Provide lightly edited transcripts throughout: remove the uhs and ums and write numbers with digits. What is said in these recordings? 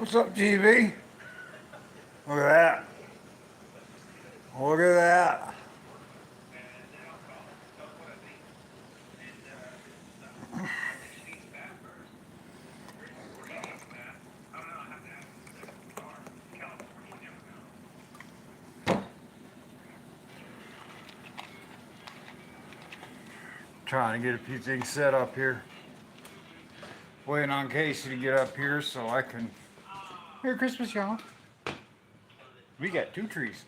What's up, GB? Look at that. Look at that. Trying to get a few things set up here. Waiting on Casey to get up here so I can. Merry Christmas, y'all. We got two trees.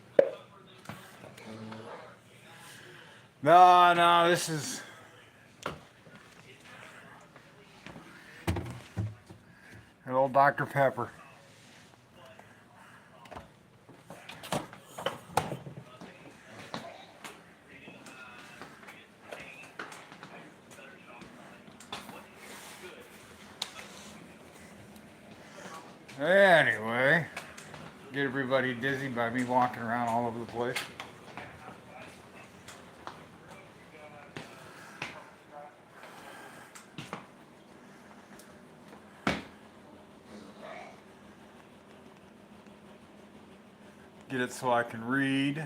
No, no, this is. An old Dr. Pepper. Anyway, get everybody dizzy by me walking around all over the place. Get it so I can read.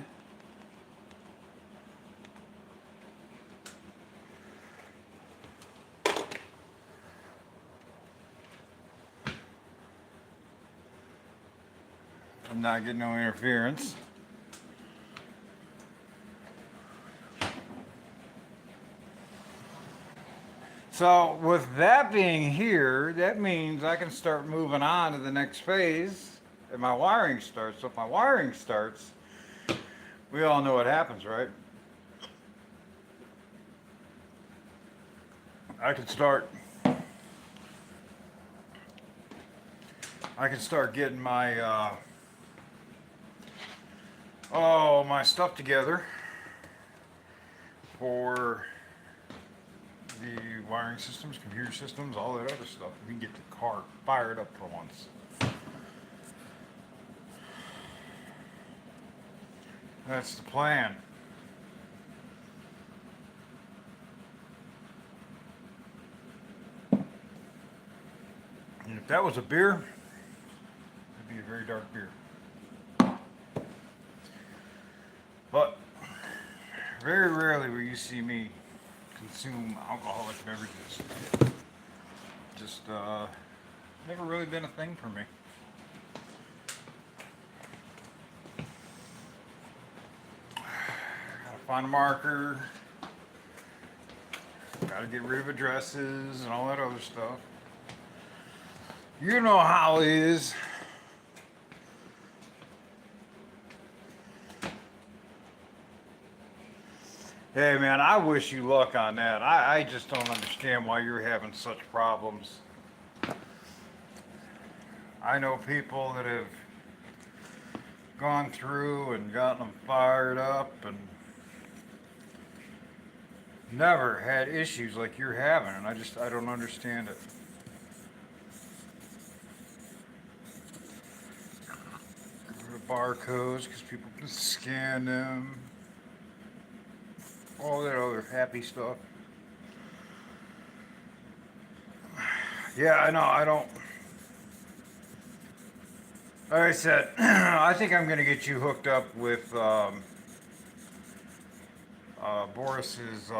I'm not getting no interference. So with that being here, that means I can start moving on to the next phase and my wiring starts. So if my wiring starts, we all know what happens, right? I can start getting my my stuff together for the wiring systems, computer systems, all that other stuff. We can get the car fired up for once. That's the plan. And if that was a beer, it'd be a very dark beer. But very rarely will you see me consume alcoholic beverages. Just never really been a thing for me. Gotta find a marker. Gotta get rid of addresses and all that other stuff. You know how it is. Hey man, I wish you luck on that. I just don't understand why you're having such problems. I know people that have gone through and gotten them fired up and never had issues like you're having, and I don't understand it. The barcodes, because people can scan them. All that other happy stuff. Yeah, I know, I don't. Like I said, I think I'm going to get you hooked up with Boris's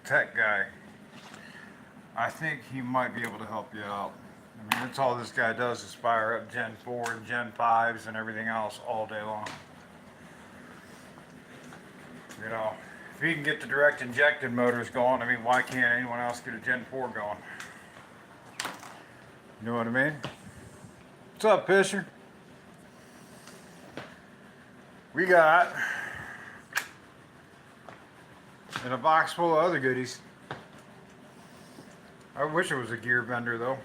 tech guy. I think he might be able to help you out. I mean, that's all this guy does is fire up Gen 4 and Gen 5s and everything else all day long. You know, if he can get the direct injected motors going, I mean, why can't anyone else get a Gen 4 going? You know what I mean? What's up, Fisher? We got in a box full of other goodies. I wish it was a gear bender though.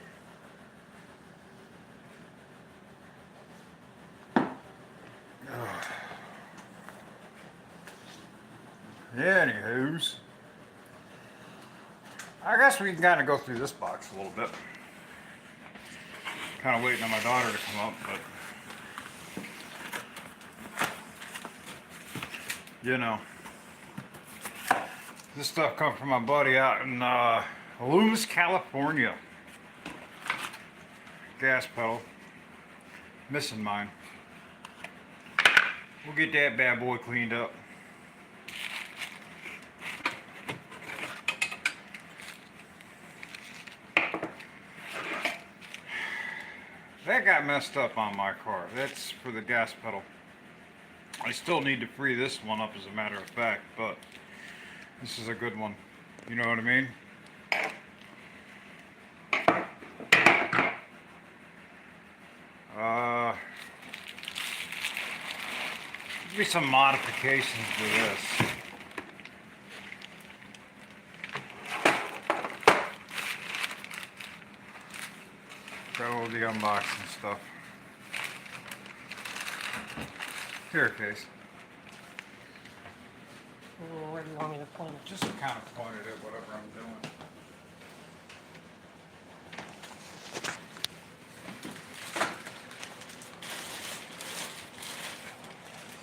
Anywho's, I guess we can kind of go through this box a little bit. Kind of waiting on my daughter to come up, but you know, this stuff comes from my buddy out in Loomis, California. gas pedal. Missing mine. We'll get that bad boy cleaned up. That got messed up on my car. That's for the gas pedal. I still need to free this one up as a matter of fact, but this is a good one. You know what I mean? Be some modifications to this. Got all the unboxing stuff. Here, Case. Where do you want me to point it? Just kind of point it at whatever I'm doing.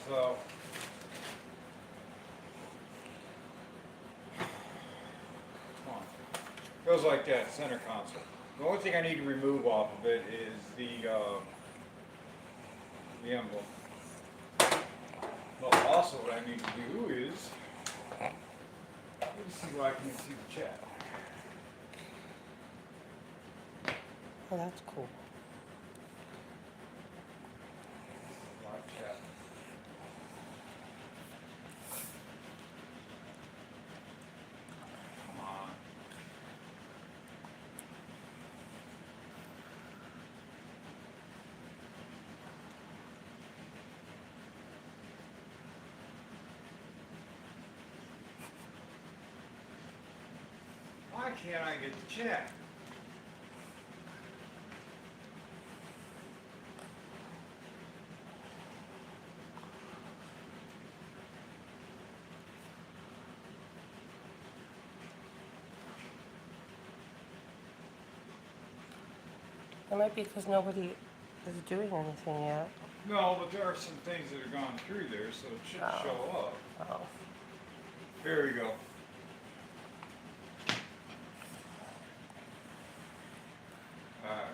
So, come on. Goes like that, center console. The only thing I need to remove off of it is the emblem. Well, also what I need to do is, let me see why I can't see the chat. Oh, that's cool. Live chat. Come on. Why can't I get the chat? It might be because nobody is doing anything yet. No, but there are some things that are gone through there, so it should Oh. show up. Oh. Here we go. Alright,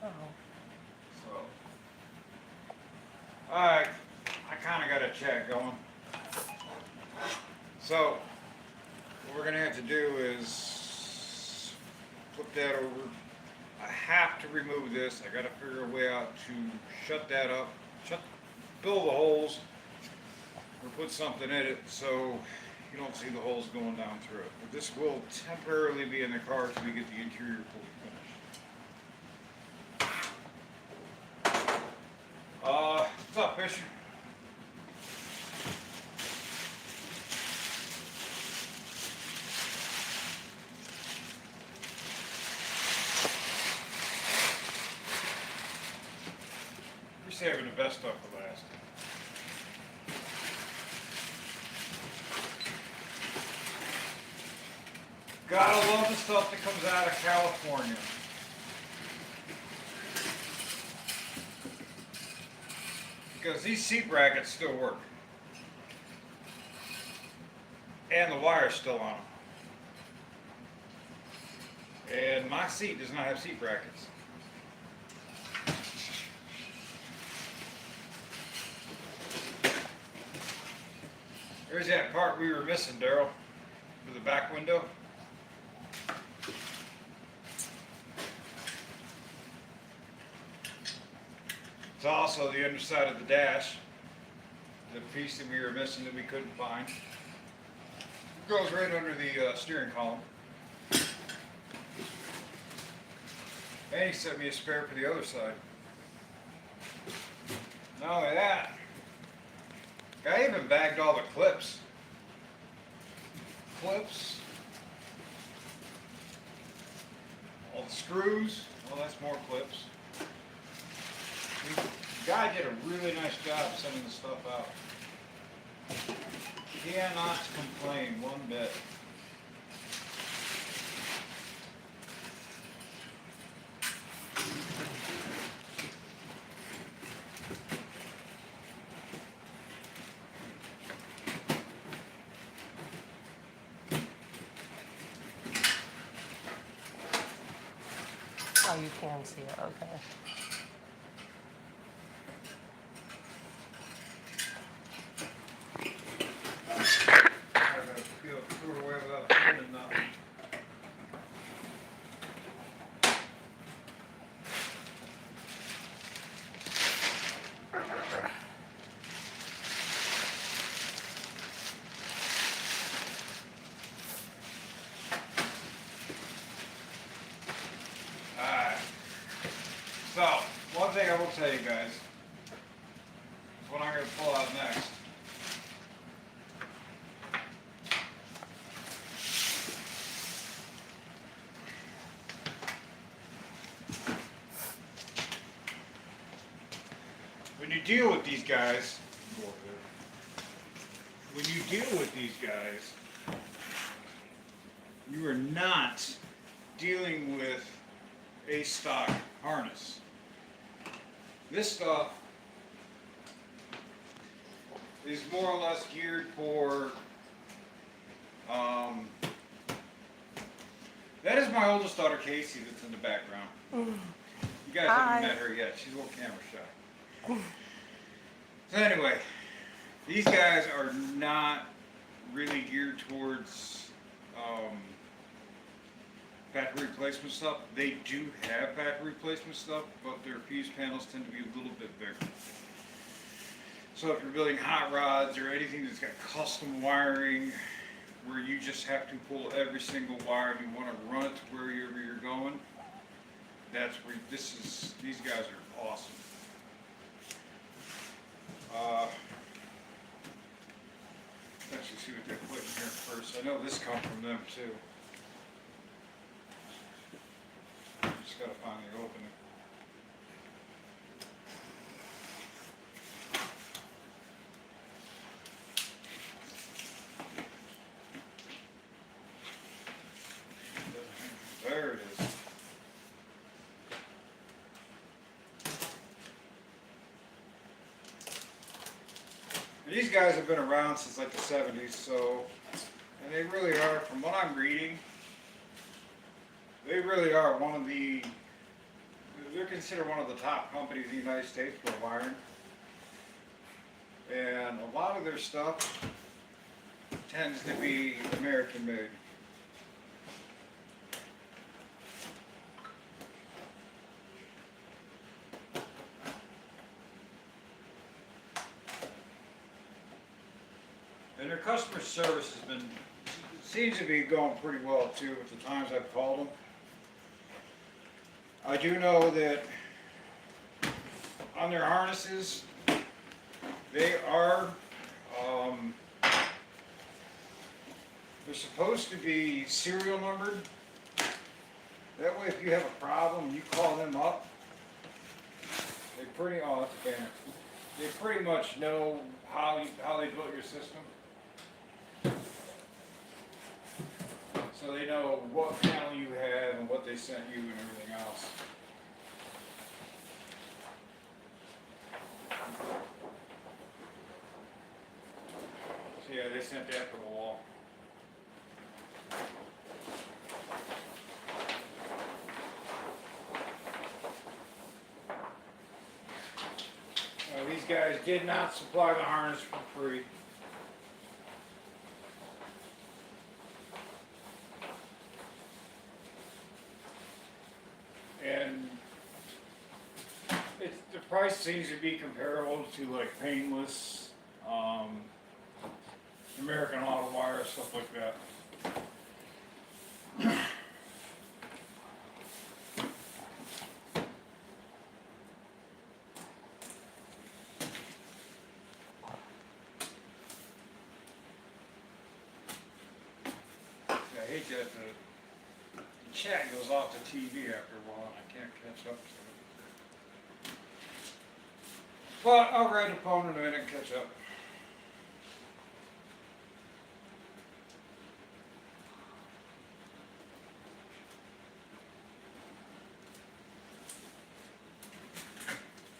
Oh. so. Alright, I kinda got a chat going. So, what we're gonna have to do is flip that over. I have to remove this. I gotta figure a way out to shut that up, fill the holes, or put something in it so you don't see the holes going down through it. But this will temporarily be in the car until we get the interior fully finished. What's up, Fisher? We're saving the best stuff for last. Gotta love the stuff that comes out of California. Because these seat brackets still work. And the wire's still on them. And my seat does not have seat brackets. There's that part we were missing, Daryl, for the back window. It's also the underside of the dash, the piece that we were missing that we couldn't find. It goes right under the steering column. And he sent me a spare for the other side. Not only that, I even bagged all the clips. All the screws. Well, that's more clips. The guy did a really nice job sending the stuff out. Cannot complain one bit. Oh, Oh, you can see it, okay. I gotta feel throw it away without feeling nothing. Alright. So, one thing I will tell you guys is what I'm going to pull out next. When you deal with these guys, you are not dealing with a stock harness. This stuff is more or less geared for, that is my oldest daughter Casey that's in the background. You guys Hi. haven't met her yet, she's a little camera shy. So anyway, these guys are not really geared towards battery replacement stuff. They do have battery replacement stuff, but their fuse panels tend to be a little bit bigger. So if you're building hot rods or anything that's got custom wiring, where you just have to pull every single wire and you want to run it to wherever you're going, that's where these guys are awesome. Let's actually see what they're putting here first. I know this comes from them too. Just gotta find the opening. There it is. And these guys have been around since like the 70s, so, and they really are, from what I'm reading, they really are one of the, they're considered one of the top companies in the United States for wiring. And a lot of their stuff tends to be American made. And their customer service has been, seems to be going pretty well too at the times I've called them. I do know that on their harnesses, they are, they're supposed to be serial numbered. That way if you have a problem, you call them up, they pretty, oh that's a banner. They pretty much know how they built your system. So they know what panel you have and what they sent you and everything else. So yeah, they sent that for the wall. These guys did not supply the harness for free. And the price seems to be comparable to like Painless, American Auto Wire, stuff like that. I hate that the chat goes off the TV after a while and I can't catch up to it. But I'll grab the phone in a minute and catch up.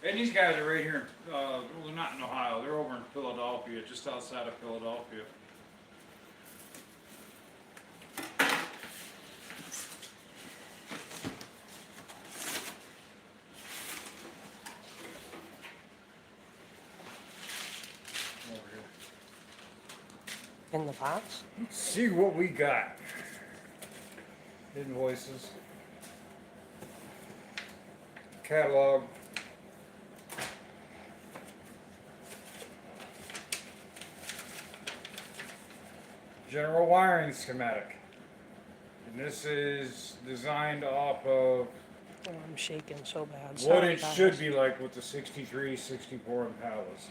And these guys are right here, well, they're not in Ohio, they're over in Philadelphia, just outside of Philadelphia. In the box? Let's see what we got. Invoices. Catalog. General wiring schematic. And this is designed off of Oh, I'm shaking so bad. what Sorry, it guys. should be like with the 63, 64 Impalas.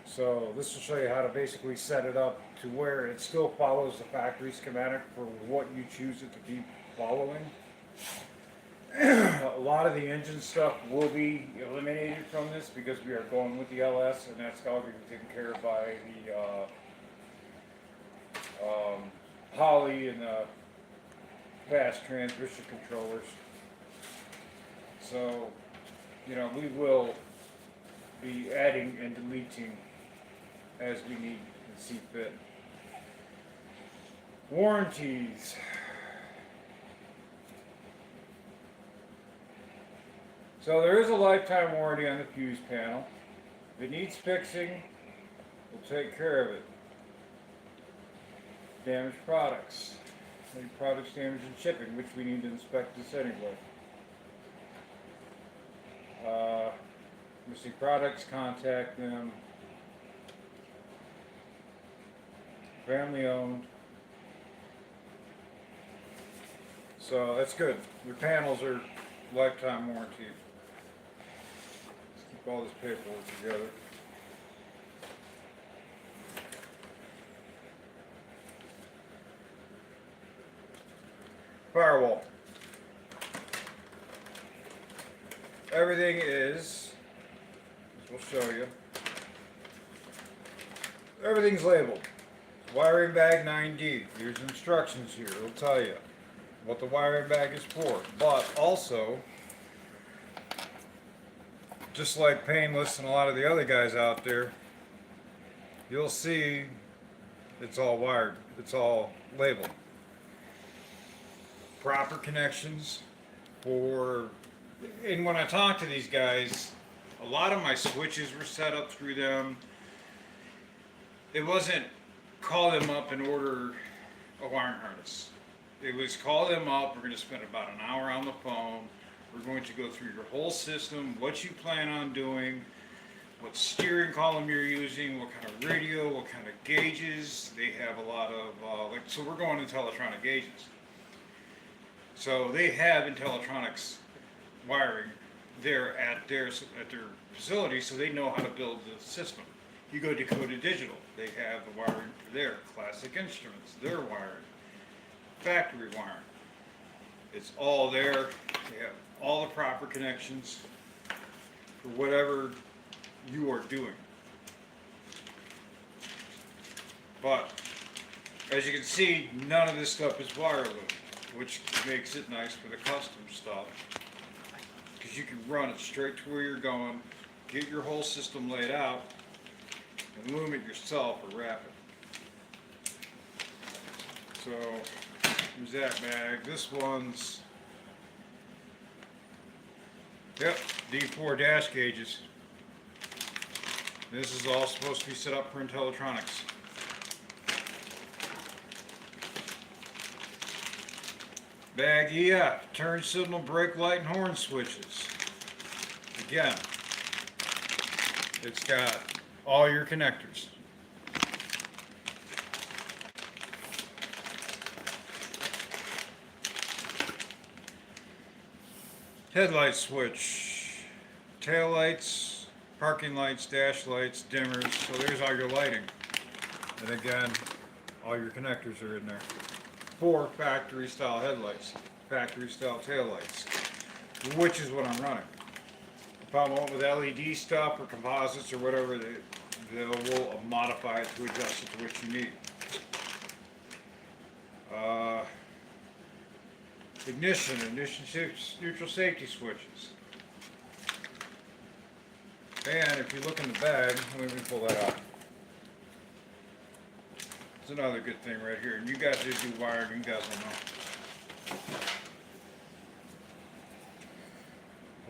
So this will show you how to basically set it up to where it still follows the factory schematic for what you choose it to be following. A lot of the engine stuff will be eliminated from this because we are going with the LS, and that's all going to be taken care of by the Holley and the fast transmission controllers. So, you know, we will be adding and deleting as we need and see fit. Warranties. So there is a lifetime warranty on the fuse panel. If it needs fixing, we'll take care of it. Damaged products. Any products damaged in shipping, which we need to inspect this anyway. Missing products, contact them. Family owned. So that's good. Your panels are lifetime warranty. Let's keep all this paperwork together. Firewall. Everything is, as we'll show you, everything's labeled. Wiring bag 9D. There's instructions here. It'll tell you what the wiring bag is for. But also, just like Painless and a lot of the other guys out there, you'll see it's all wired. It's all labeled. Proper connections for, and when I talk to these guys, a lot of my switches were set up through them. It wasn't call them up and order a wiring harness. It was call them up, we're going to spend about an hour on the phone, we're going to go through your whole system, what you plan on doing, what steering column you're using, what kind of radio, what kind of gauges. They have a lot of, so we're going into electronic gauges. So they have Intellitronics wiring there at their facility, so they know how to build the system. You go to Dakota Digital, they have the wiring for their Classic Instruments, their wiring, factory wiring. It's all there. They have all the proper connections for whatever you are doing. But as you can see, none of this stuff is wire loop, which makes it nice for the custom stuff, because you can run it straight to where you're going, get your whole system laid out, and loom it yourself or wrap it. So here's that bag. This one's, yep, D4 dash gauges. This is all supposed to be set up for Intellitronics. Bag EF, turn signal, brake light, and horn switches. Again, it's got all your connectors. Headlight switch, tail lights, parking lights, dash lights, dimmers. So there's all your lighting. And again, all your connectors are in there. 4 factory style headlights, factory style tail lights, which is what I'm running. If I want with LED stuff or composites or whatever, they will modify it to adjust it to what you need. Ignition neutral safety switches. And if you look in the bag, let me pull that out. It's another good thing right here. And you guys who do wiring, you guys will know.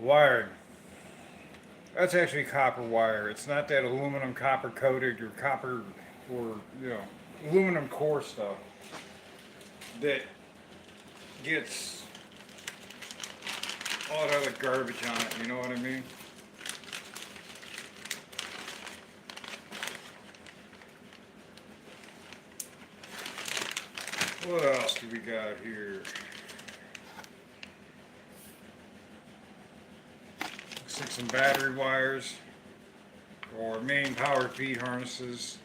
Wiring. That's actually copper wire. It's not that aluminum copper coated or copper or, you know, aluminum core stuff that gets all that other garbage on it, you know what I mean? What else do we got here? Looks like some battery wires or main power feed harnesses.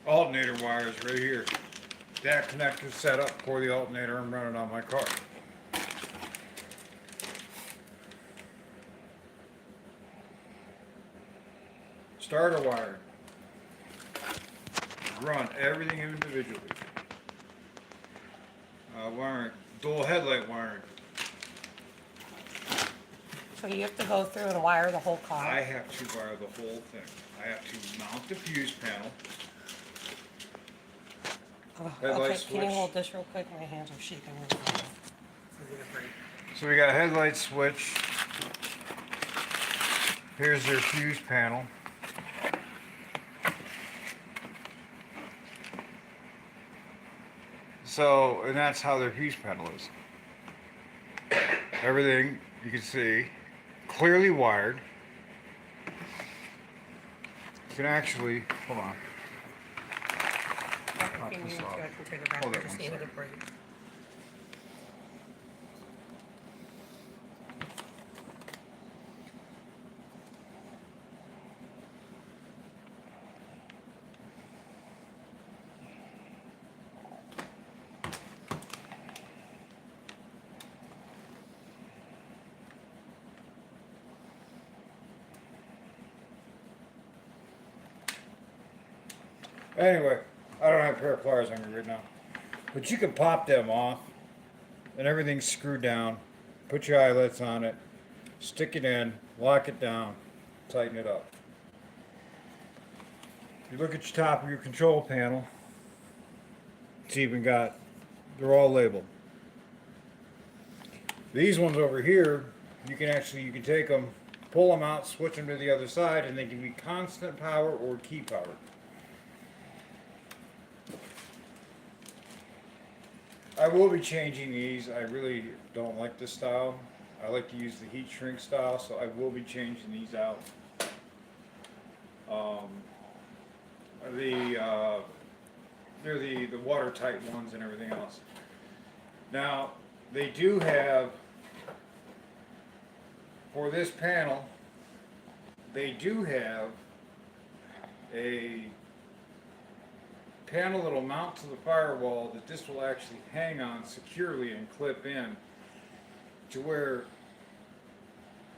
Alternator wires right here. That connector set up for the alternator I'm running on my car. Starter wire. Run everything individually. Wiring, dual headlight wiring. So you have to go through and wire the whole car? I have to wire the whole thing. I have to mount the fuse panel. Oh, Headlight okay, can you switch. hold this real quick? My hands are shaking really bad. So we got a headlight switch. Here's their fuse panel. So, and that's how their fuse panel is. Everything you can see clearly wired. You can actually, hold on. Knock Can this you off. I can take it back? Hold I it just one needed a second. break. Anyway, I don't have a pair of pliers on me right now. But you can pop them off and everything's screwed down. Put your eyelets on it, stick it in, lock it down, tighten it up. If you look at your top of your control panel, it's even got, they're all labeled. These ones over here, you can take them, pull them out, switch them to the other side, and they can be constant power or key power. I will be changing these. I really don't like this style. I like to use the heat shrink style, so I will be changing these out. They're the watertight ones and everything else. Now, they do have, for this panel, they do have a panel that'll mount to the firewall that this will actually hang on securely and clip in to where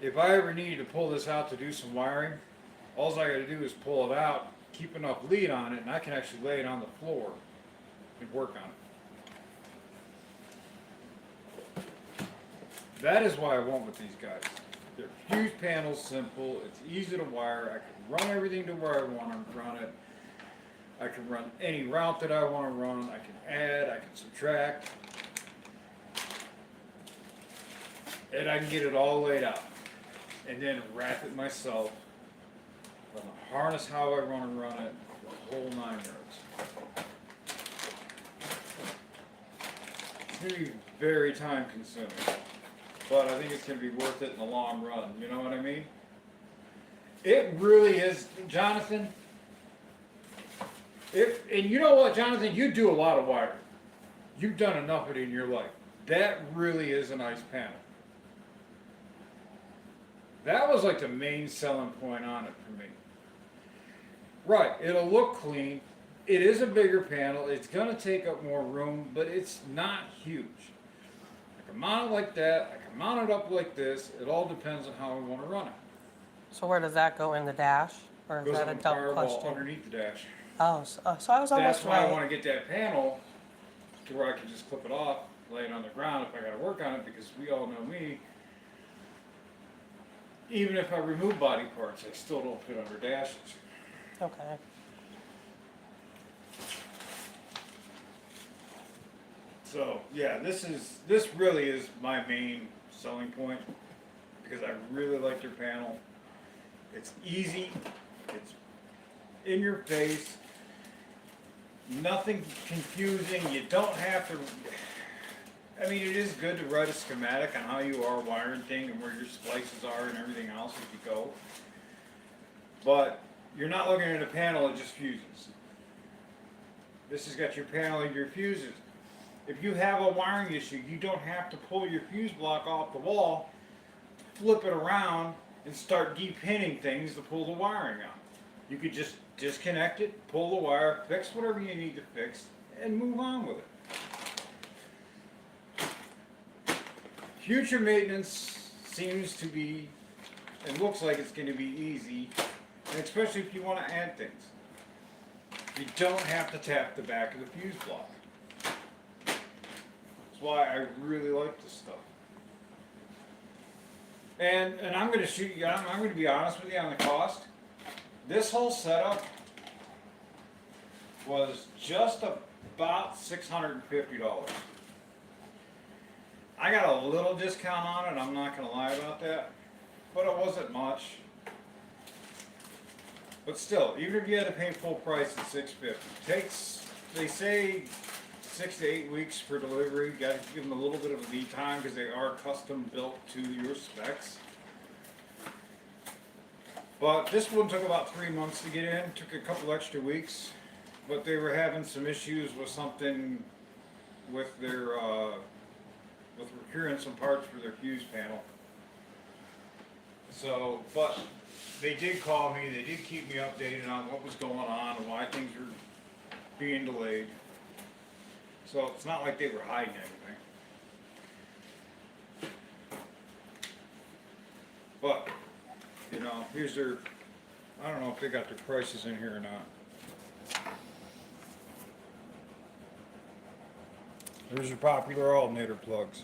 if I ever needed to pull this out to do some wiring, all I gotta do is pull it out, keep enough lead on it, and I can actually lay it on the floor and work on it. That is why I went with these guys. Their fuse panel's simple, it's easy to wire, I can run everything to where I want to run it. I can run any route that I want to run, I can add, I can subtract. And I can get it all laid out. And then wrap it myself. Run the harness how I want to run it, the whole 9 yards. It's going to be very time consuming. But I think it's going to be worth it in the long run, you know what I mean? It really is, Jonathan. And you know what, Jonathan, you do a lot of wiring. You've done enough of it in your life. That really is a nice panel. That was like the main selling point on it for me. Right, it'll look clean. It is a bigger panel. It's going to take up more room, but it's not huge. I can mount it like that. I can mount it up like this. It all depends on how I want to run it. So where does that go in the dash? Or is Goes that on a the double firewall question? underneath the dash. Oh, so I was That's almost why I right. want to get that panel to where I can just clip it off, lay it on the ground if I got to work on it, because we all know me. Even if I remove body parts, I still don't fit under dashes. Okay. So yeah, this really is my main selling point, because I really like their panel. It's easy. in your face. Nothing confusing. You don't have to. I mean, it is good to write a schematic on how you are wiring thing and where your splices are and everything else as you go. But you're not looking at a panel that just fuses. This has got your panel and your fuses. If you have a wiring issue, you don't have to pull your fuse block off the wall, flip it around, and start depinning things to pull the wiring out. You could just disconnect it, pull the wire, fix whatever you need to fix, and move on with it. Future maintenance seems to be, and looks like it's going to be easy, and especially if you want to add things. You don't have to tap the back of the fuse block. That's why I really like this stuff. And I'm going to shoot you. I'm going to be honest with you on the cost. This whole setup was just about $650. I got a little discount on it. I'm not going to lie about that, but it wasn't much. But still, even if you had to pay full price at $650, takes, they say, 6 to 8 weeks for delivery. Got to give them a little bit of a lead time because they are custom built to your specs. But this one took about 3 months to get in. Took a couple extra weeks, but they were having some issues with something with their with procuring some parts for their fuse panel. So, but they did call me. They did keep me updated on what was going on and why things were being delayed. So it's not like they were hiding anything. But, you know, here's their, I don't know if they got their prices in here or not. Here's your popular alternator plugs.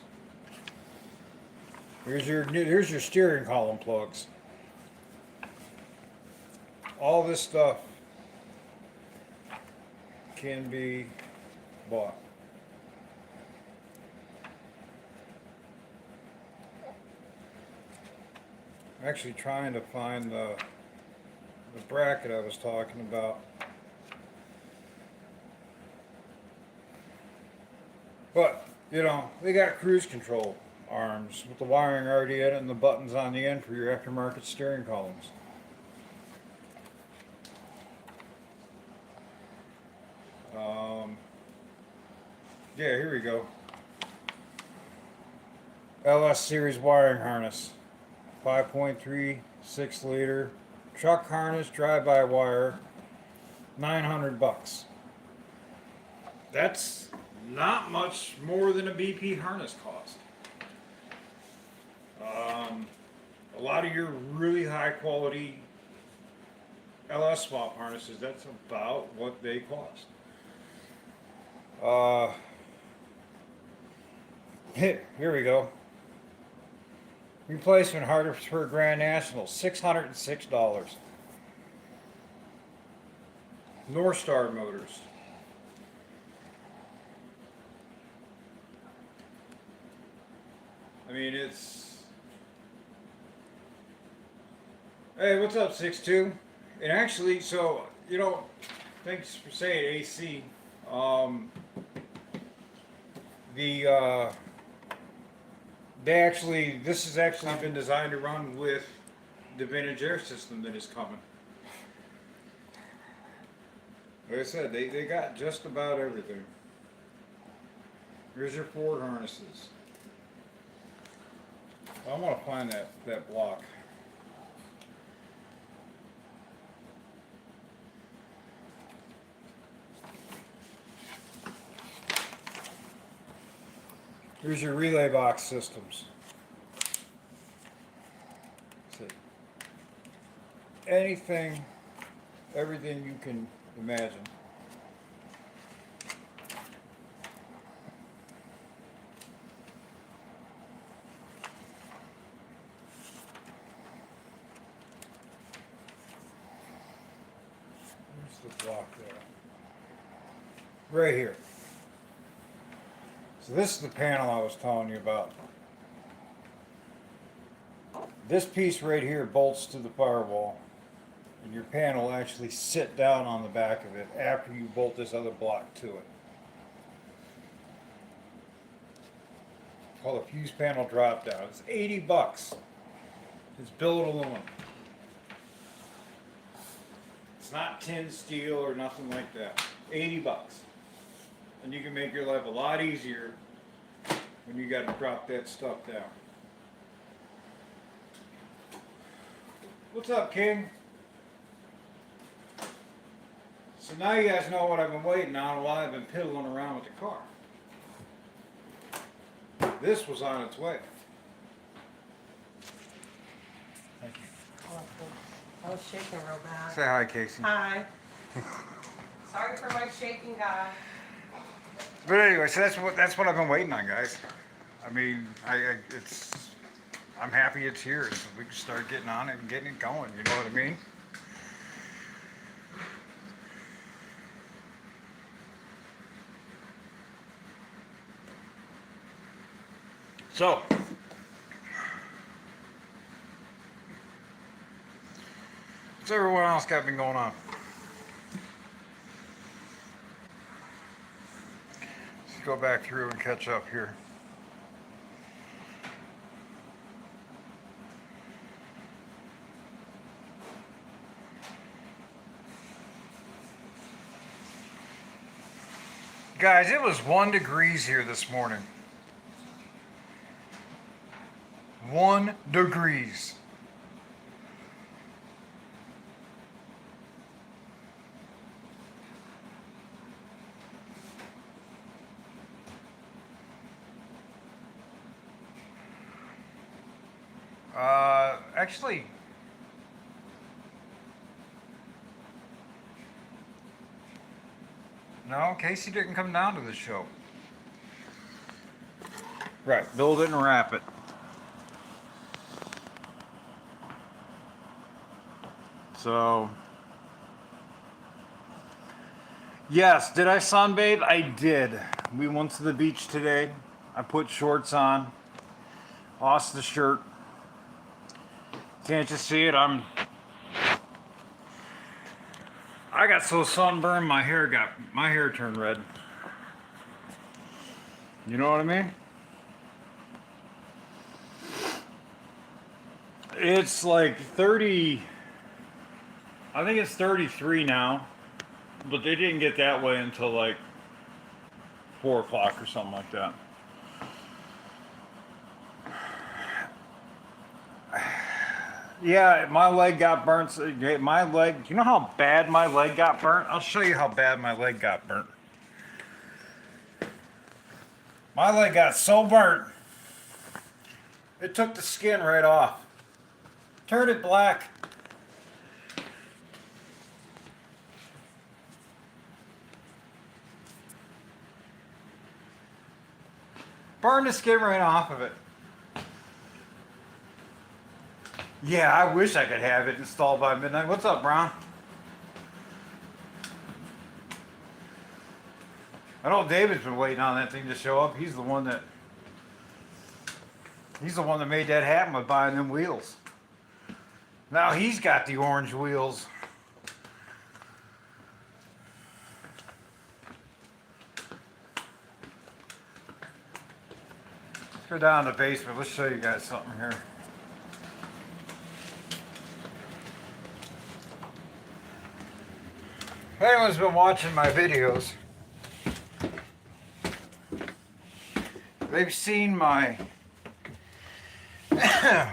Here's your steering column plugs. All this stuff can be bought. I'm actually trying to find the bracket I was talking about. But, you know, they got cruise control arms with the wiring already in it and the buttons on the end for your aftermarket steering columns. Yeah, here we go. LS series wiring harness. 5.3, 6 liter. Truck harness, drive-by wire. $900. That's not much more than a BP harness cost. A lot of your really high quality LS swap harnesses, that's about what they cost. Here we go. Replacement Hartford Grand National, $606. North Star Motors. I mean, it's... Hey, what's up, 6'2"? And actually, so, you know, thanks for saying AC. This has actually been designed to run with the vintage air system that is coming. Like I said, they got just about everything. Here's your Ford harnesses. I want to find that block. Here's your relay box systems. See. Anything, everything you can imagine. Where's the block there? Right here. So this is the panel I was telling you about. This piece right here bolts to the firewall. And your pan will actually sit down on the back of it after you bolt this other block to it. Called a fuse panel drop down. It's 80 bucks. It's billet aluminum. It's not tin steel or nothing like that. 80 bucks. And you can make your life a lot easier when you got to drop that stuff down. What's up, King? So now you guys know what I've been waiting on while I've been piddling around with the car. This was on its way. Thank you. I was shaking real bad. Say hi, Casey. Hi. Sorry for my shaking, guy. But anyway, so that's what I've been waiting on, guys. I mean, I'm happy it's here, so we can start getting on it and getting it going. You know what I mean? So, what's everyone else got been going on? Let's go back through and catch up here. Guys, it was 1 degrees here this morning. 1 degrees. Actually, no, Casey didn't come down to the show. Right, Bill didn't wrap it. So, yes, did I sunbathe? I did. We went to the beach today. I put shorts on, lost the shirt. Can't you see it? I got so sunburned my hair turned red. You know what I mean? It's like 30, I think it's 33 now, but they didn't get that way until like 4 o'clock or something like that. Yeah, my leg got burnt. My leg, you know how bad my leg got burnt? I'll show you how bad my leg got burnt. My leg got so burnt, it took the skin right off. Turned it black. Burned the skin right off of it. Yeah, I wish I could have it installed by midnight. What's up, Brown? I know David's been waiting on that thing to show up. He's the one that made that happen by buying them wheels. Now he's got the orange wheels. Let's go down to the basement. Let's show you guys something here. If anyone's been watching my videos, they've seen my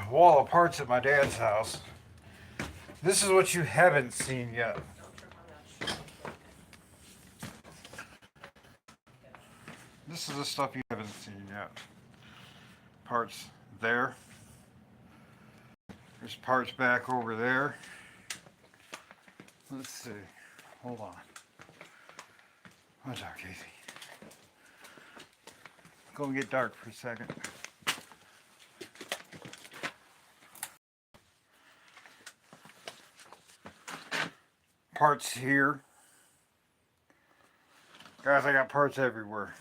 wall of parts at my dad's house. This is what you haven't seen yet. This is the stuff you haven't seen yet. Parts there. There's parts back over there. Let's see. Hold on. What's up, Casey? Go and get dark for a second. Parts here. Guys, I got parts everywhere.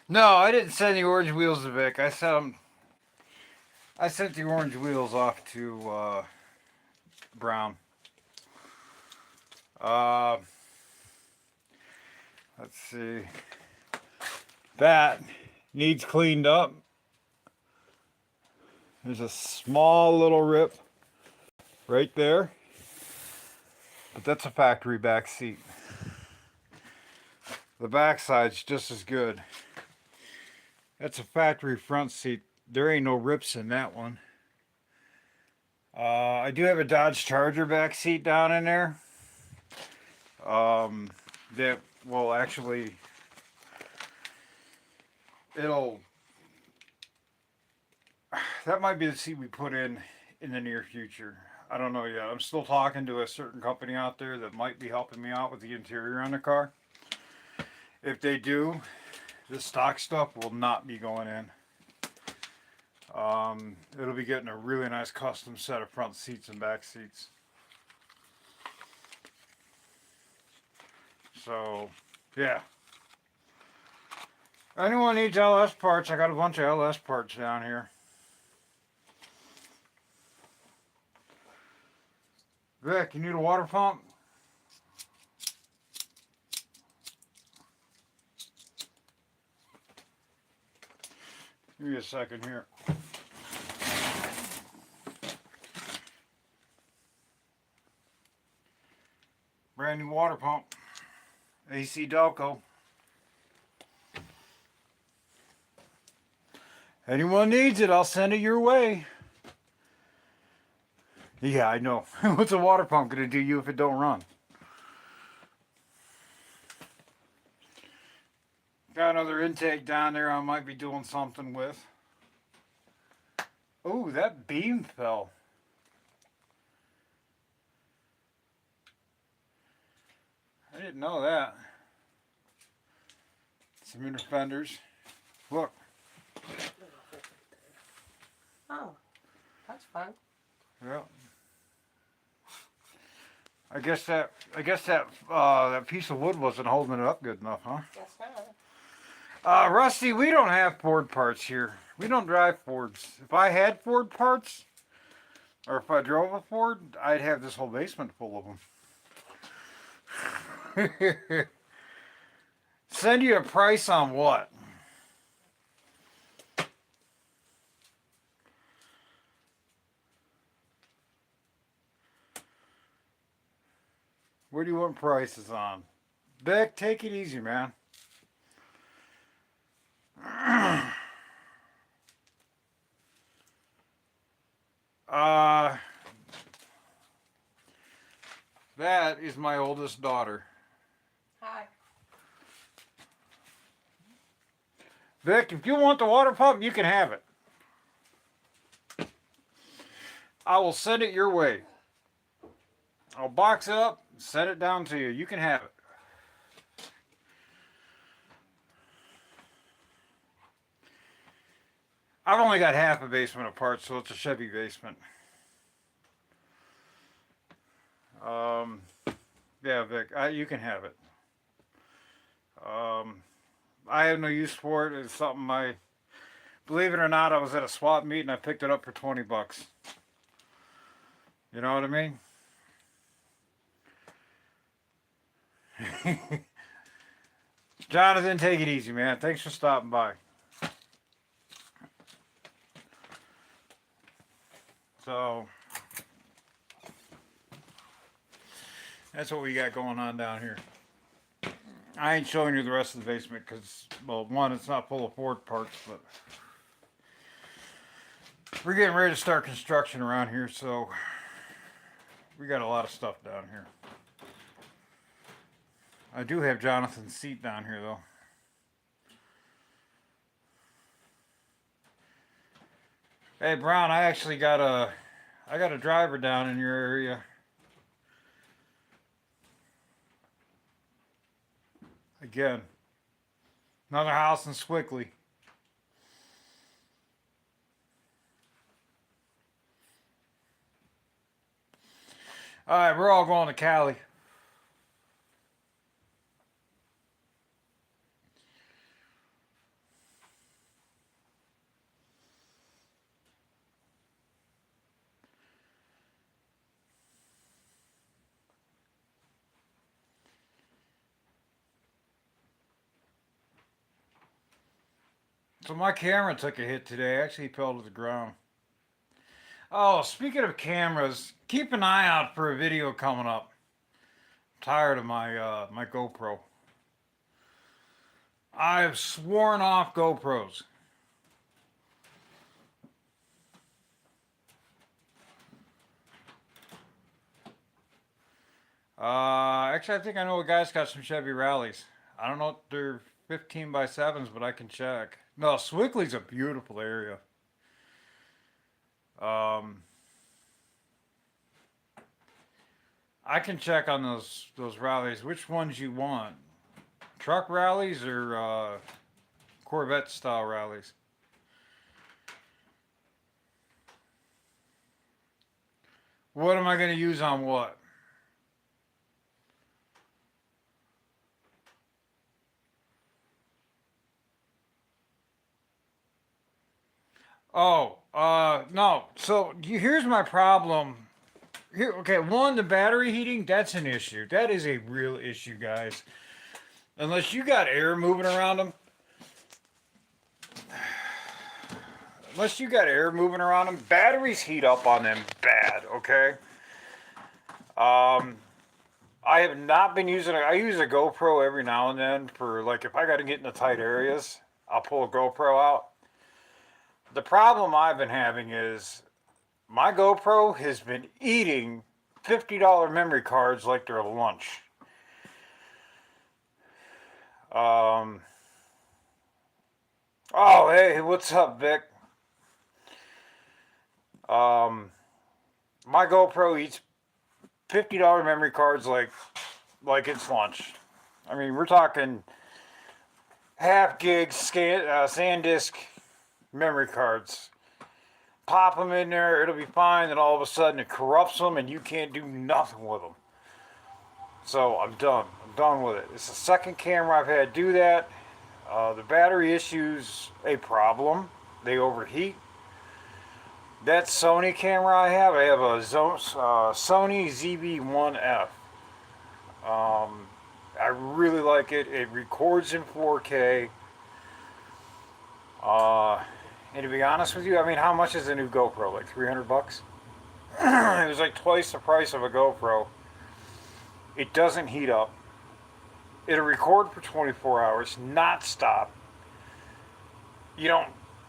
No, I didn't send the orange wheels to Vic. I I sent the orange wheels off to Brown. Uh, let's see. That needs cleaned up. There's a small little rip right there, but that's a factory back seat. The back side's just as good. That's a factory front seat. There ain't no rips in that one. I do have a Dodge Charger back seat down in there. That will actually, that might be the seat we put in the near future. I don't know yet. I'm still talking to a certain company out there that might be helping me out with the interior on the car. If they do, the stock stuff will not be going in. It'll be getting a really nice custom set of front seats and back seats. So, yeah. Anyone needs LS parts, I got a bunch of LS parts down here. Vic, you need a water pump? Give me a second here. Brand new water pump. AC Delco. Anyone needs it, I'll send it your way. Yeah, I know. What's a water pump gonna do you if it don't run? Got another intake down there I might be doing something with. Oh, that beam fell. I didn't know that. Some inner fenders. Look. Oh, that's fun. Yeah. I guess that piece of wood wasn't holding it up good enough, huh? Guess not. Rusty, we don't have Ford parts here. We don't drive Fords. If I had Ford parts, or if I drove a Ford, I'd have this whole basement full of them. Send you a price on what? Where do you want prices on? Beck, take it easy, man. That is my oldest daughter. Hi. Vic, if you want the water pump, you can have it. I will send it your way. I'll box it up, send it down to you. You can have it. I've only got half a basement of parts, so it's a Chevy basement. Yeah, Vic, you can have it. I have no use for it. It's something believe it or not, I was at a swap meet and I picked it up for 20 bucks. You know what I mean? Jonathan, take it easy, man. Thanks for stopping by. So, that's what we got going on down here. I ain't showing you the rest of the basement because, well, one, it's not full of Ford parts, but we're getting ready to start construction around here, so we got a lot of stuff down here. I do have Jonathan's seat down here, though. Hey, Brown, I actually got a driver down in your area. Again, another house in Swickley. All right, we're all going to Cali. So my camera took a hit today. Actually fell to the ground. Oh, speaking of cameras, keep an eye out for a video coming up. I'm tired of my GoPro. I've sworn off GoPros. Actually, I think I know a guy's got some Chevy Rallies. I don't know if they're 15 by 7s, but I can check. No, Swickley's a beautiful area. Um, I can check on those rallies. Which ones you want? Truck rallies or Corvette style rallies? What am I going to use on what? Oh, no. So here's my problem. Here, okay, one, the battery heating, that's an issue. That is a real issue, guys. Unless you got air moving around them. Unless you got air moving around them, batteries heat up on them bad, okay? I have not been using I use a GoPro every now and then for, like, if I got to get into tight areas, I'll pull a GoPro out. The problem I've been having is my GoPro has been eating $50 memory cards like they're lunch. Oh, hey, what's up, Vic? My GoPro eats $50 memory cards like it's lunch. I mean, we're talking half gig SanDisk memory cards. Pop them in there, it'll be fine, and all of a sudden it corrupts them and you can't do nothing with them. So I'm done. I'm done with it. It's the second camera I've had do that. The battery issue's a problem. They overheat. That Sony camera I have a Sony ZV-1F. I really like it. It records in 4K. And to be honest with you, I mean, how much is a new GoPro? Like $300? It was like twice the price of a GoPro. It doesn't heat up. It'll record for 24 hours, not stop. You don't,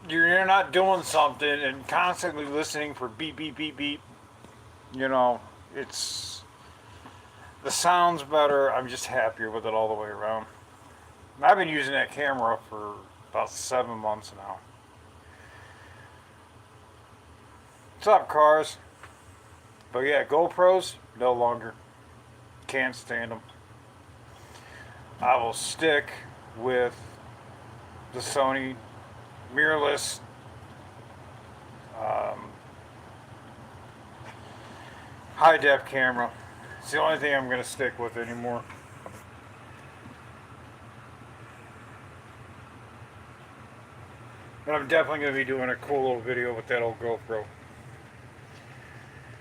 you're not doing something and constantly listening for beep, beep, beep, beep. You know, the sound's better. I'm just happier with it all the way around. And I've been using that camera for about 7 months now. What's up, cars? But yeah, GoPros, no longer. Can't stand them. I will stick with the Sony mirrorless high def camera. It's the only thing I'm going to stick with anymore. But I'm definitely going to be doing a cool little video with that old GoPro.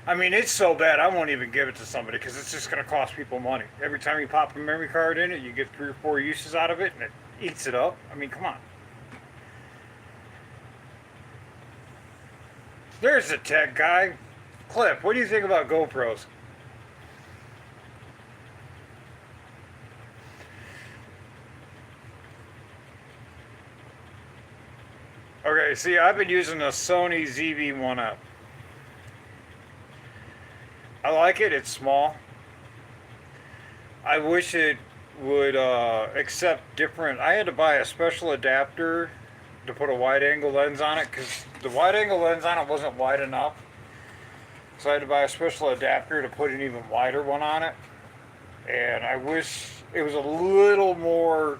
I mean, it's so bad I won't even give it to somebody because it's just going to cost people money. Every time you pop a memory card in it, you get 3 or 4 uses out of it and it eats it up. I mean, come on. There's the tech guy. Cliff, what do you think about GoPros? Okay, see, I've been using the Sony ZV-1F. I like it. It's small. I wish it would accept different. I had to buy a special adapter to put a wide angle lens on it because the wide angle lens on it wasn't wide enough. So I had to buy a special adapter to put an even wider one on it. And I wish it was a little more.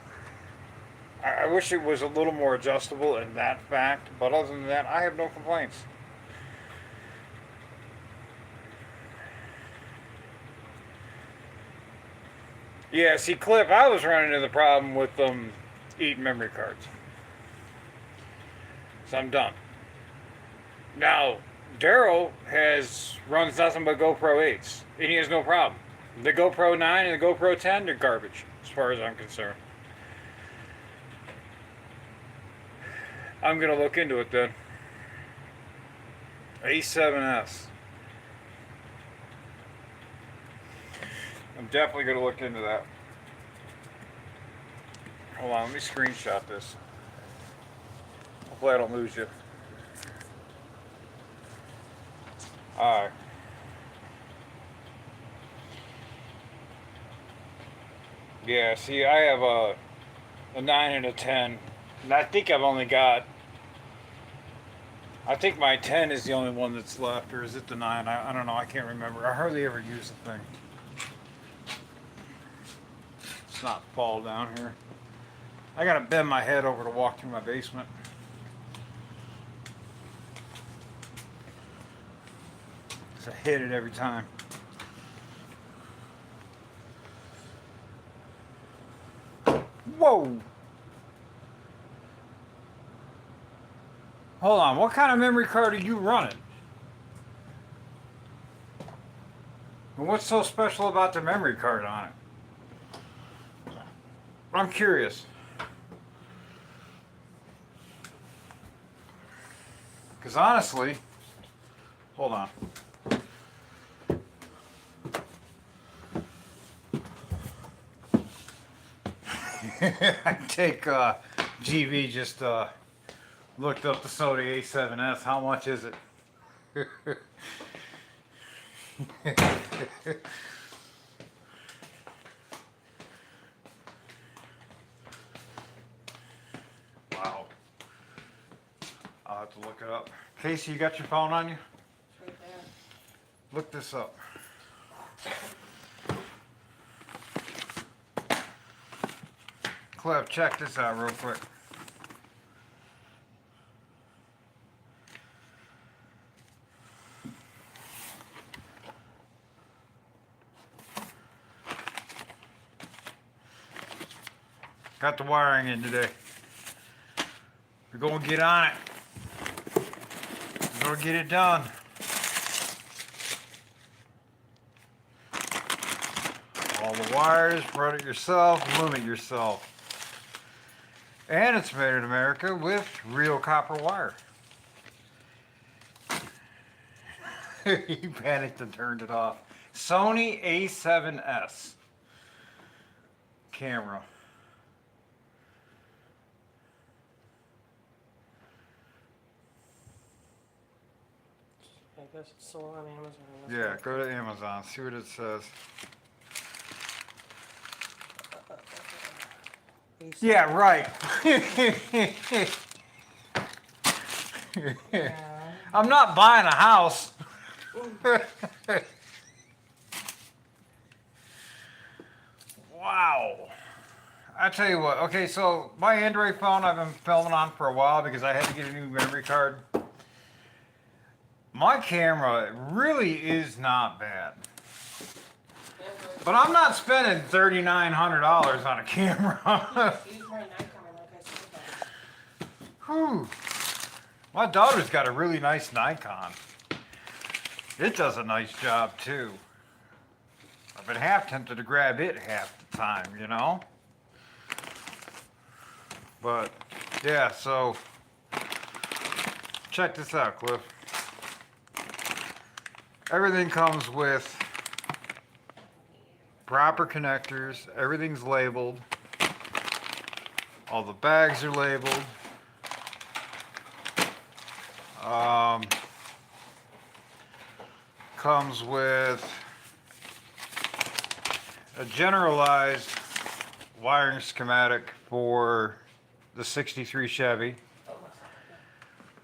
I wish it was a little more adjustable in that fact. But other than that, I have no complaints. Yeah, see, Cliff, I was running into the problem with them eating memory cards. So I'm done. Now, Daryl runs nothing but GoPro 8s, and he has no problem. The GoPro 9 and the GoPro 10, they're garbage, as far as I'm concerned. I'm gonna look into it then. A7S. I'm definitely gonna look into that. Hold on, let me screenshot this. Hopefully I don't lose you. Alright. Yeah, see, I have a 9 and a 10. And I think I've only got... I think my 10 is the only one that's left, or is it the 9? I don't know, I can't remember. I hardly ever use the thing. It's not fall down here. I gotta bend my head over to walk through my basement. So I hit it every time. Whoa! Hold on, what kind of memory card are you running? And what's so special about the memory card on it? I'm curious. Because honestly, hold on. I take GV just looked up the Sony A7S. How much is it? Wow. I'll have to look it up. Casey, you got your phone on you? It's right there. Look this up. Clef, check this out real quick. Got the wiring in today. We're gonna get on it. We're gonna get it done. All the wires, run it yourself, loom it yourself. And it's made in America with real copper wire. He panicked and turned it off. Sony A7S camera. I guess it's sold on Amazon. That's Yeah, what- go to Amazon, see what it says. Yeah, right. Yeah. I'm not buying a house. Wow. I tell you what, okay, so my Android phone I've been filming on for a while because I had to get a new memory card. My camera really is not bad. But I'm not spending $3,900 on a camera. Use my Nikon, like I said. Whew. My daughter's got a really nice Nikon. It does a nice job too. I've been half tempted to grab it half the time, you know? But, yeah, so, check this out, Cliff. Everything comes with proper connectors, everything's labeled, all the bags are labeled. Comes with a generalized wiring schematic for the 63 Chevy.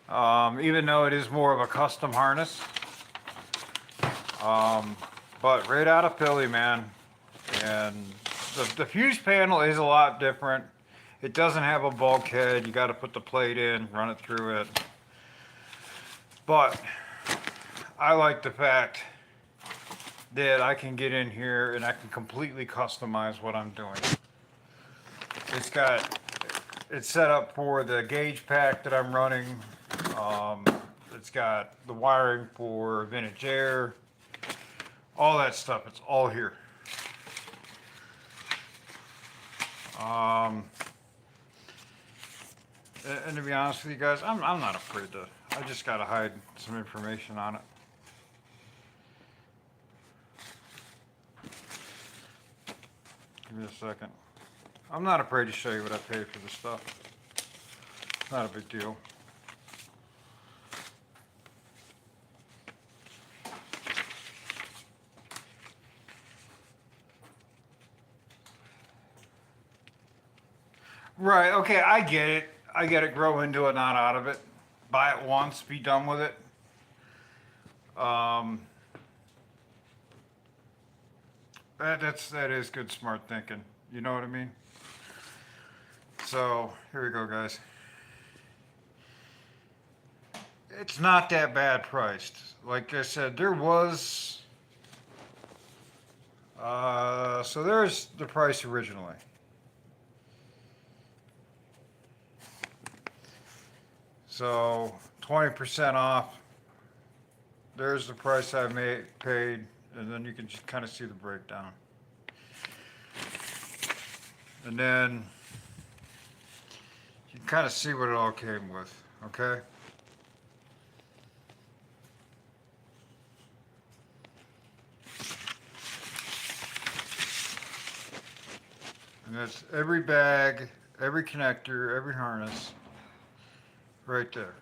Even though it is more of a custom harness. But right out of Philly, man. And the fuse panel is a lot different. It doesn't have a bulkhead. You got to put the plate in, run it through it. But I like the fact that I can get in here and I can completely customize what I'm doing. It's set up for the gauge pack that I'm running. It's got the wiring for vintage air, all that stuff. It's all here. And to be honest with you guys, I'm not afraid to. I just gotta hide some information on it. Give me a second. I'm not afraid to show you what I paid for the stuff. Not a big deal. Right, okay, I get it. I get it. Grow into it, not out of it. Buy it once, be done with it. That is good smart thinking. You know what I mean? So here we go, guys. It's not that bad priced. Like I said, there was. So there's the price originally. So 20% off. There's the price I paid, and then you can just kind of see the breakdown. And then you can kind of see what it all came with, okay? And that's every bag, every connector, every harness, right there.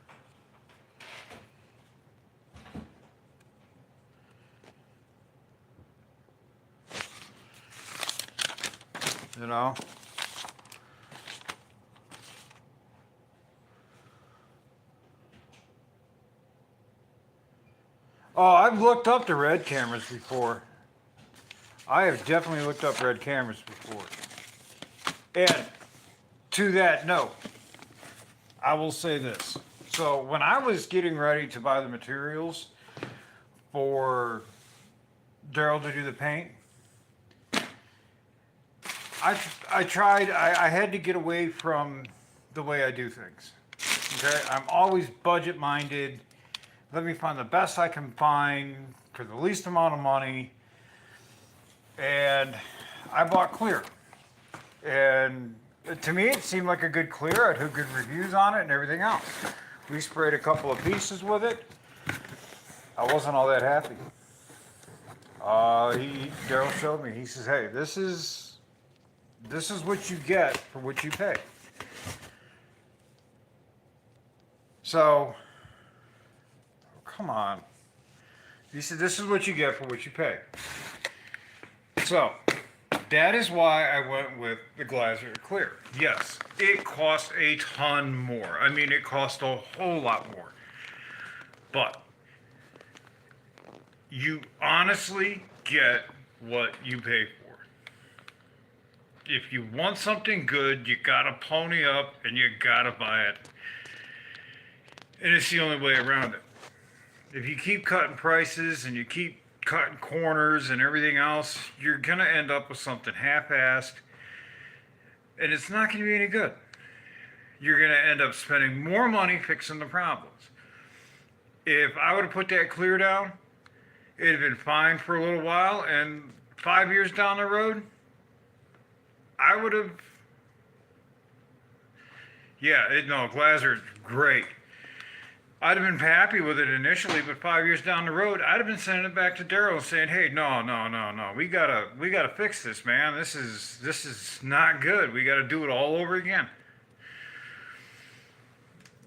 You know? Oh, I've looked up the red cameras before. I have definitely looked up red cameras before. And to that note, I will say this. So when I was getting ready to buy the materials for Daryl to do the paint, I had to get away from the way I do things. Okay, I'm always budget minded. Let me find the best I can find for the least amount of money. And I bought clear. And to me, it seemed like a good clear. I had good reviews on it and everything else. We sprayed a couple of pieces with it. I wasn't all that happy. Daryl showed me. He says, "Hey, this is what you get for what you pay." So, come on. He said, "This is what you get for what you pay." So, that is why I went with the Glaser Clear. Yes, it cost a ton more. I mean, it cost a whole lot more. But you honestly get what you pay for. If you want something good, you gotta pony up and you gotta buy it. And it's the only way around it. If you keep cutting prices and you keep cutting corners and everything else, you're gonna end up with something half-assed, and it's not gonna be any good. You're gonna end up spending more money fixing the problems. If I would have put that clear down, it'd have been fine for a little while, and 5 years down the road, I would have. Yeah, no, Glazer's great. I'd have been happy with it initially, but 5 years down the road, I'd have been sending it back to Daryl saying, "Hey, no, we gotta fix this, man. This is not good. We gotta do it all over again."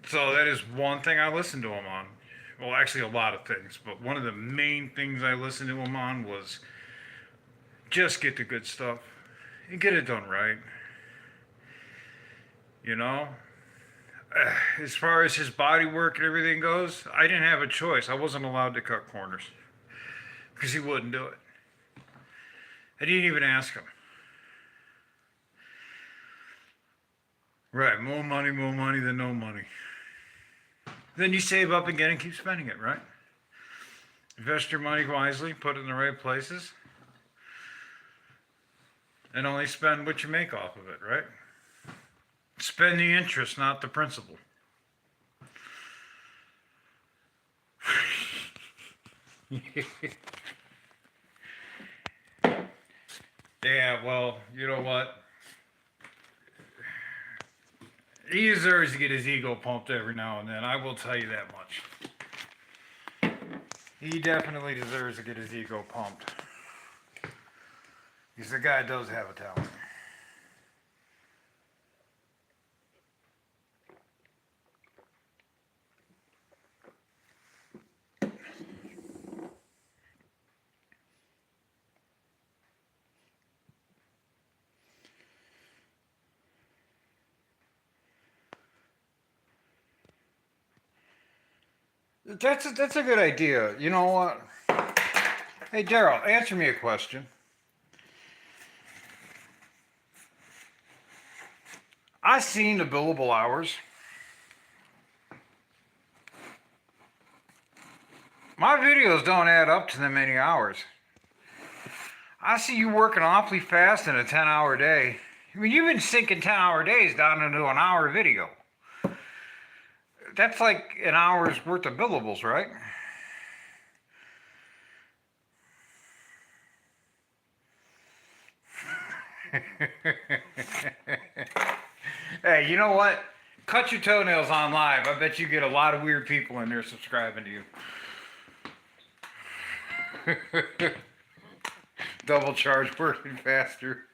So that is one thing I listened to him on. Well, actually, a lot of things, but one of the main things I listened to him on was just get the good stuff and get it done right. You know? As far as his body work and everything goes, I didn't have a choice. I wasn't allowed to cut corners because he wouldn't do it. I didn't even ask him. Right, more money than no money. Then you save up again and keep spending it, right? Invest your money wisely, put it in the right places, and only spend what you make off of it, right? Spend the interest, not the principal. Yeah, well, you know what? He deserves to get his ego pumped every now and then. I will tell you that much. He definitely deserves to get his ego pumped. Because the guy does have a talent. That's a good idea. You know what? Hey, Daryl, answer me a question. I seen the billable hours. My videos don't add up to that many hours. I see you working awfully fast in a 10-hour day. I mean, you've been sinking 10-hour days down into an hour video. That's like an hour's worth of billables, right? Hey, you know what? Cut your toenails on live. I bet you get a lot of weird people in there subscribing to you. Double charge working faster.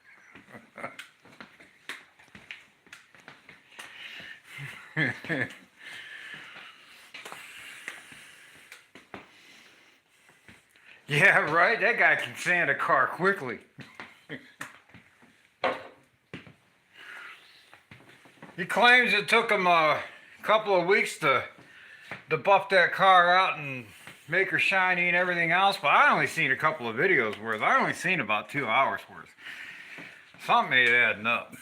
Yeah, right? That guy can sand a car quickly. He claims it took him a couple of weeks to buff that car out and make her shiny and everything else, but I only seen a couple of videos worth. I only seen about 2 hours worth. Something ain't adding up.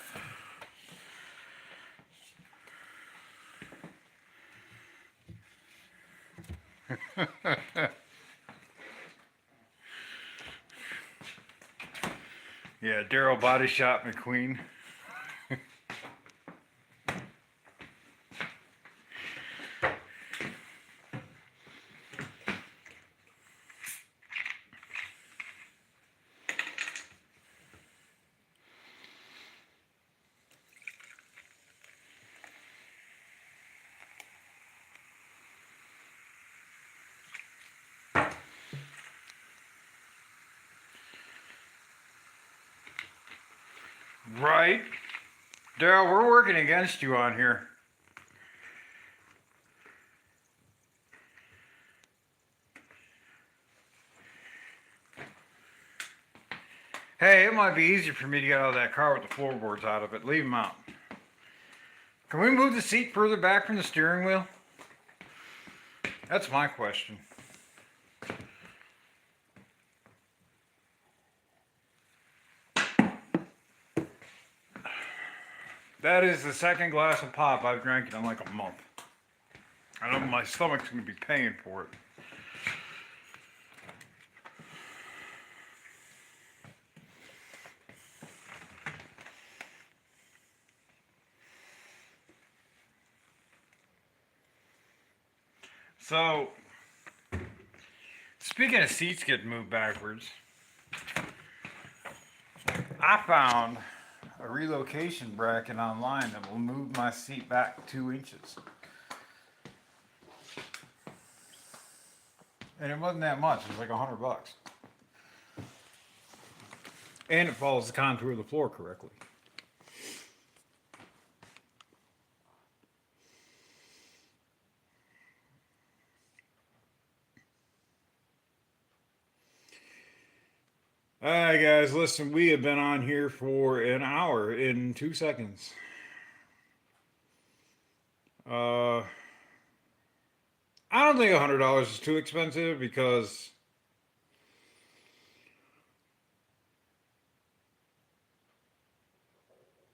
Yeah, Daryl Body Shop McQueen. Right? Daryl, we're working against you on here. Hey, it might be easier for me to get out of that car with the floorboards out of it. Leave them out. Can we move the seat further back from the steering wheel? That's my question. That is the second glass of pop I've drank in like a month. I know my stomach's gonna be paying for it. So, speaking of seats getting moved backwards, I found a relocation bracket online that will move my seat back 2 inches. And it wasn't that much, it was like $100. And it follows the contour of the floor correctly. Alright guys, listen, we have been on here for an hour in 2 seconds. I don't think $100 is too expensive because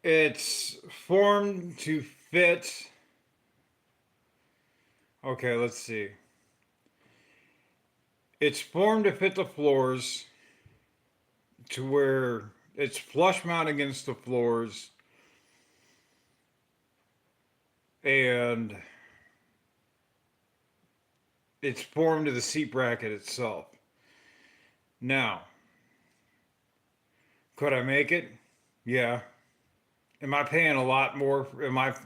it's formed to fit. Okay, let's see. It's formed to fit the floors to where it's flush mount against the floors, and it's formed to the seat bracket itself. Now, could I make it? Yeah. Am I paying a lot more?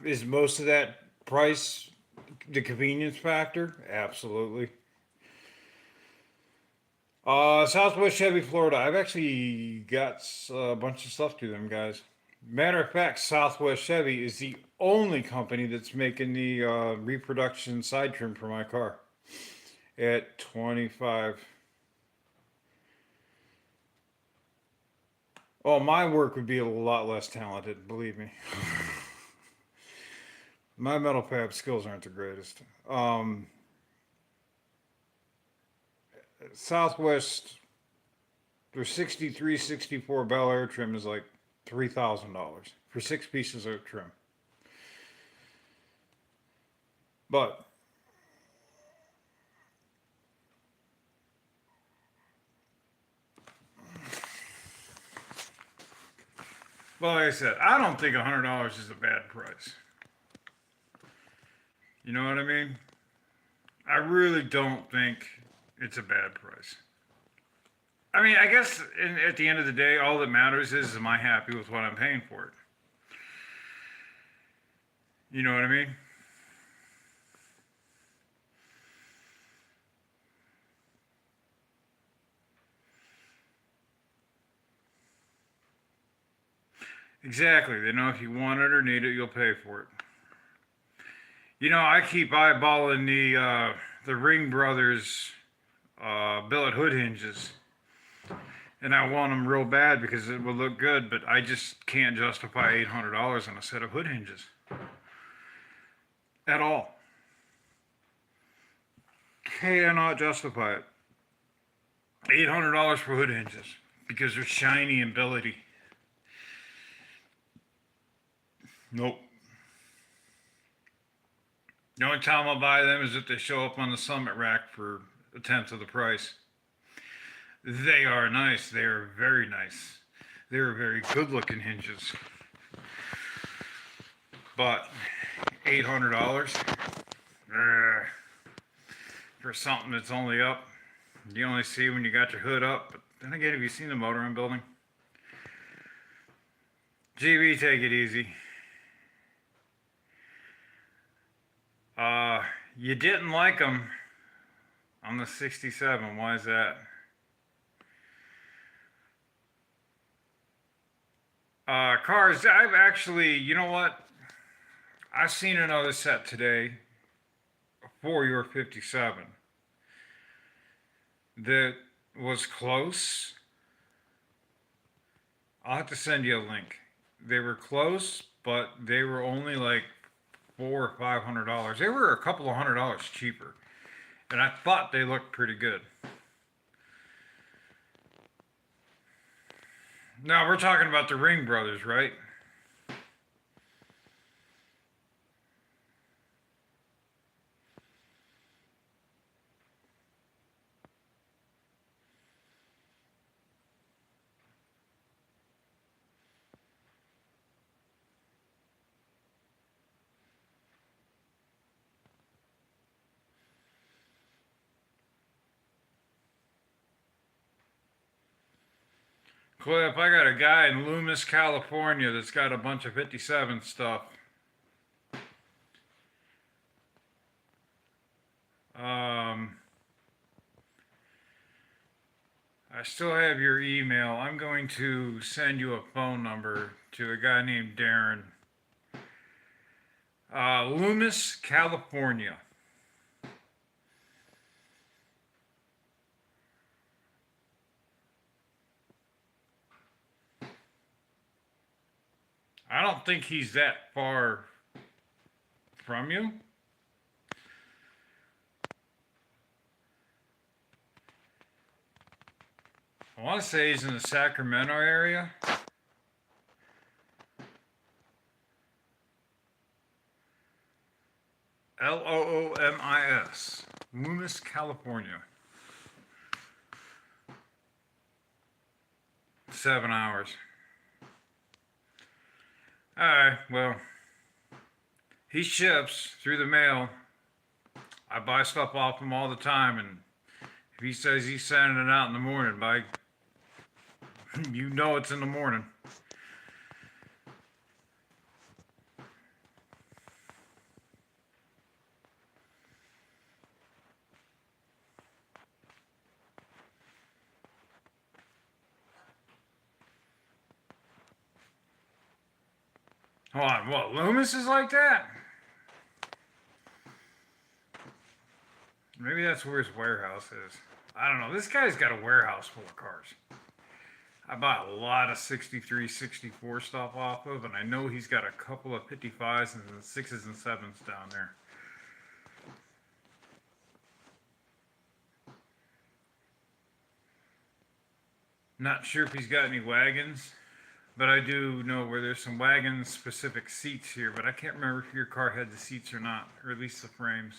Is most of that price the convenience factor? Absolutely. Southwest Chevy, Florida. I've actually got a bunch of stuff to them guys. Matter of fact, Southwest Chevy is the only company that's making the reproduction side trim for my car at 25. Oh, my work would be a lot less talented, believe me. My metal fab skills aren't the greatest. Southwest, their 63, 64 Bel Air trim is like $3,000 for 6 pieces of trim. But like I said, I don't think $100 is a bad price. You know what I mean? I really don't think it's a bad price. I mean, I guess at the end of the day, all that matters is am I happy with what I'm paying for it? You know what I mean? Exactly. They know if you want it or need it, you'll pay for it. You know, I keep eyeballing the Ring Brothers billet hood hinges, and I want them real bad because it will look good, but I just can't justify $800 on a set of hood hinges at all. Cannot justify it. $800 for hood hinges because they're shiny and billety. Nope. The only time I'll buy them is if they show up on the Summit rack for a tenth of the price. They are nice. They are very nice. They are very good looking hinges. But $800 for something that's only up, you only see when you got your hood up. But then again, have you seen the motor I'm building? GB, take it easy. You didn't like them on the 67. Why is that? Cars, I've actually, you know what? I've seen another set today for your 57 that was close. I'll have to send you a link. They were close, but they were only like $400 or $500. They were a couple of $100 cheaper, and I thought they looked pretty good. Now we're talking about the Ring Brothers, right? Cliff, I got a guy in Loomis, California that's got a bunch of 57 stuff. I still have your email. I'm going to send you a phone number to a guy named Darren. Loomis, California. I don't think he's that far from you. I want to say he's in the Sacramento area. Loomis, Loomis, California. 7 hours. Alright, well, he ships through the mail. I buy stuff off him all the time, and if he says he's sending it out in the morning, you know it's in the morning. Hold on, what? Loomis is like that? Maybe that's where his warehouse is. I don't know. This guy's got a warehouse full of cars. I bought a lot of 63, 64 stuff off of, and I know he's got a couple of 55s and 6s and 7s down there. Not sure if he's got any wagons, but I do know where there's some wagon specific seats here, but I can't remember if your car had the seats or not, or at least the frames.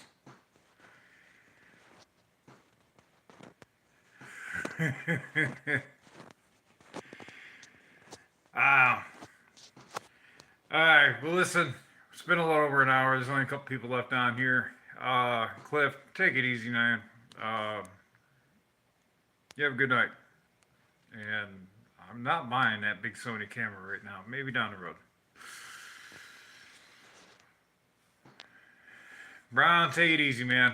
Ah. Alright, well listen, it's been a little over an hour. There's only a couple people left on here. Cliff, take it easy, man. You have a good night. And I'm not buying that big Sony camera right now. Maybe down the road. Brown, take it easy, man.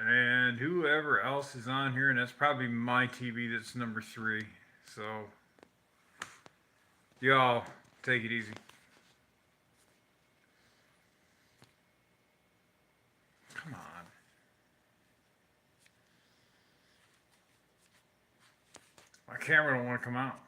And whoever else is on here, and that's probably my TV that's number 3. So, y'all, take it easy. Come on. My camera don't want to come out.